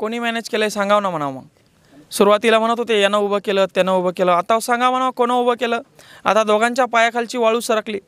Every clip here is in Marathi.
कोणी मॅनेज केलंय सांगाव ना म्हणावं। मग सुरुवातीला म्हणत होते यानं उभं केलं त्यानं उभं केलं, आता सांगा म्हणावं कोणं उभं केलं। आता दोघांच्या पायाखालची वाळू सरकली।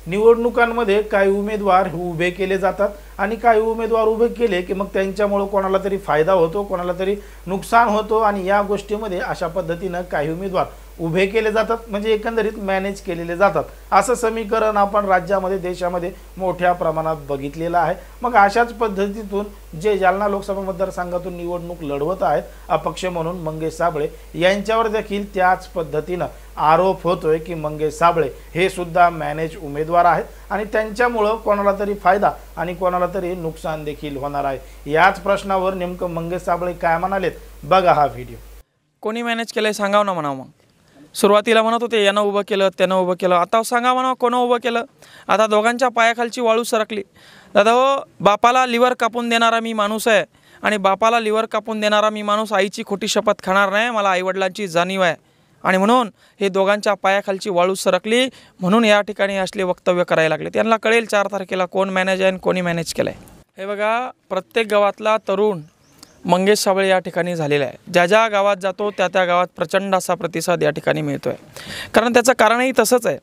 निवडणुकांमध्ये काही उमेदवार उभे केले जातात आणि काही उमेदवार उभे केले की मग त्यांच्यामुळे कोणाला तरी फायदा होतो, कोणाला तरी नुकसान होतो आणि या गोष्टीमध्ये अशा पद्धतीनं काही उमेदवार उभे केले जातात, म्हणजे एकंदरीत मॅनेज केलेले जातात। असं समीकरण आपण राज्यामध्ये देशामध्ये मोठ्या प्रमाणात बघितलेलं आहे। मग अशाच पद्धतीतून जे जालना लोकसभा मतदारसंघातून निवडणूक लढवत आहेत अपक्ष म्हणून मंगेश साबळे यांच्यावर देखील त्याच पद्धतीनं आरोप होतोय की मंगेश साबळे हे सुद्धा मॅनेज उमेदवार आहेत आणि त्यांच्यामुळं कोणाला तरी फायदा आणि कोणाला तरी नुकसान देखील होणार आहे। याच प्रश्नावर नेमकं मंगेश साबळे काय म्हणालेत बघा हा व्हिडिओ। कोणी मॅनेज केलंय सांगाव ना म्हणावं। मग सुरुवातीला म्हणत होते यानं उभं केलं त्यानं उभं केलं, आता सांगा म्हणावं कोणं उभं केलं। आता दोघांच्या पायाखालची वाळू सरकली। दादा हो, बापाला लिव्हर कापून देणारा मी माणूस आहे आणि बापाला लिव्हर कापून देणारा मी माणूस आईची खोटी शपथ खाणार नाही। मला आईवडिलांची जाणीव आहे आणि म्हणून हे दोघांच्या पायाखालची वाळू सरकली, म्हणून या ठिकाणी असले वक्तव्य करायला लागले। त्यांना कळेल 4 तारखेला कोण मॅनेज आहे आणि कोणी मॅनेज केलं आहे। हे बघा, प्रत्येक गावातला तरुण मंगेश साबळे या ठिकाणी झालेला आहे। ज्या ज्या गावात जातो त्या त्या गावात प्रचंड असा प्रतिसाद या ठिकाणी मिळतो आहे। कारण त्याचं कारणही तसंच आहे,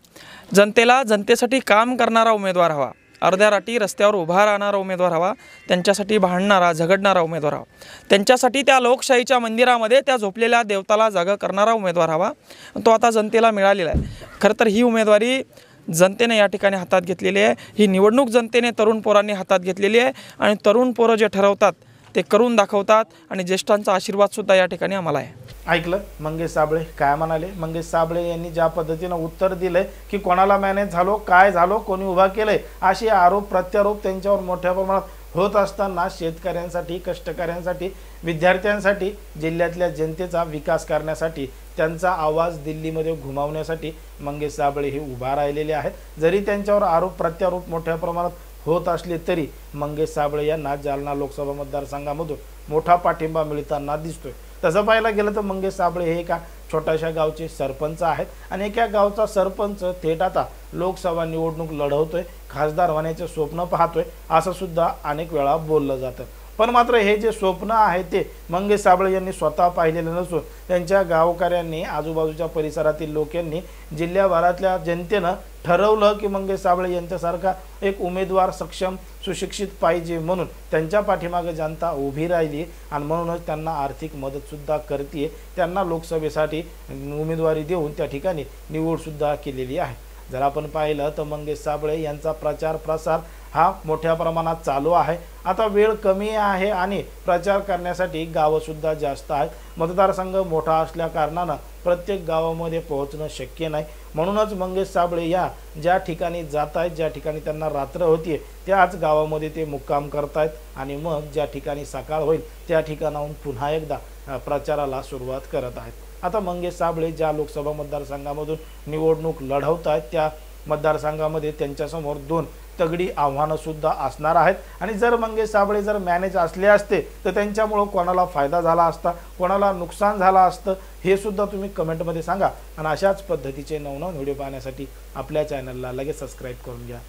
जनतेला जनतेसाठी काम करणारा उमेदवार हवा, अर्ध्या रात्री रस्त्यावर उभा राहणारा उमेदवार हवा, त्यांच्यासाठी भांडणारा झगडणारा उमेदवार हवा, त्यांच्यासाठी त्या लोकशाहीच्या मंदिरामध्ये त्या झोपलेल्या देवताला जागा करणारा उमेदवार हवा। तो आता जनतेला मिळालेला आहे। खरं तर ही उमेदवारी जनतेने या ठिकाणी हातात घेतलेली आहे। ही निवडणूक जनतेने तरुण पोरांनी हातात घेतलेली आहे आणि तरुण पोरं जे ठरवतात ते करून दाखवतात आणि ज्येष्ठांचा आशीर्वाद सुद्धा या ठिकाणी आम्हाला आहे। ऐकलं मंगेश साबळे काय म्हणाले? मंगेश साबळे यांनी ज्या पद्धतीनं उत्तर दिलंय की कोणाला मॅनेज झालो, काय झालो, कोणी उभा केलंय, असे आरोप प्रत्यारोप त्यांच्यावर मोठ्या प्रमाणात होत असताना शेतकऱ्यांसाठी, कष्टकऱ्यांसाठी, विद्यार्थ्यांसाठी, जिल्ह्यातल्या जनतेचा विकास करण्यासाठी, त्यांचा आवाज दिल्लीमध्ये घुमावण्यासाठी मंगेश साबळे हे उभा राहिलेले आहेत। जरी त्यांच्यावर आरोप प्रत्यारोप मोठ्या प्रमाणात होत असले तरी मंगेश साबळे यांना जालना लोकसभा मतदारसंघामधून मोठा पाठिंबा मिळताना दिसतोय। तसं पाहायला गेलं तर मंगेश साबळे हे एका छोट्याशा गावचे सरपंच आहेत आणि एका गावचा सरपंच थेट आता लोकसभा निवडणूक लढवतोय, खासदार होण्याचे स्वप्न पाहतोय असं सुद्धा अनेक वेळा बोललं जातं। पण मात्र हे जे स्वप्न आहे ते मंगेश साबळे यांनी स्वतः पाहिलेलं नसून त्यांच्या गावकऱ्यांनी, आजूबाजूच्या परिसरातील लोकांनी, जिल्ह्याभरातल्या जनतेनं ठरवलं की मंगेश साबळे यांच्यासारखा एक उमेदवार सक्षम सुशिक्षित पाहिजे, म्हणून त्यांच्या पाठीमागे जनता उभी राहिली आणि म्हणूनच त्यांना आर्थिक मदतसुद्धा करते, त्यांना लोकसभेसाठी उमेदवारी देऊन त्या ठिकाणी निवडसुद्धा केलेली आहे। जर आपण पाहिलं तर मंगेश साबळे यांचा प्रचार प्रसार हा मोठ्या प्रमाणात चालू आहे। आता वेळ कमी आहे आणि प्रचार करण्यासाठी गावंसुद्धा जास्त आहेत। मतदारसंघ मोठा असल्या कारणानं प्रत्येक गावामध्ये पोहोचणं शक्य नाही, म्हणूनच मंगेश साबळे या ज्या ठिकाणी जात आहेत, ज्या ठिकाणी त्यांना रात्र होतीये त्याच गावामध्ये ते मुक्काम करतायत आणि मग ज्या ठिकाणी सकाळ होईल त्या ठिकाणाहून पुन्हा एकदा प्रचाराला सुरुवात करत आहेत। आता मंगेश साबळे ज्या लोकसभा मतदारसंघामधून निवडणूक लढवत आहेत त्या मतदारसंघामध्ये त्यांच्यासमोर 2 तगडी आव्हानं सुद्धा असणार आहेत आणि जर मंगेश साबळे जर मॅनेज असले असते तर त्यांच्यामुळं कोणाला फायदा झाला असता, कोणाला नुकसान झालं असतं, हे सुद्धा तुम्ही कमेंटमध्ये सांगा आणि अशाच पद्धतीचे नवनवीन व्हिडिओ पाहण्यासाठी आपल्या चॅनलला लगेच सबस्क्राईब करून घ्या।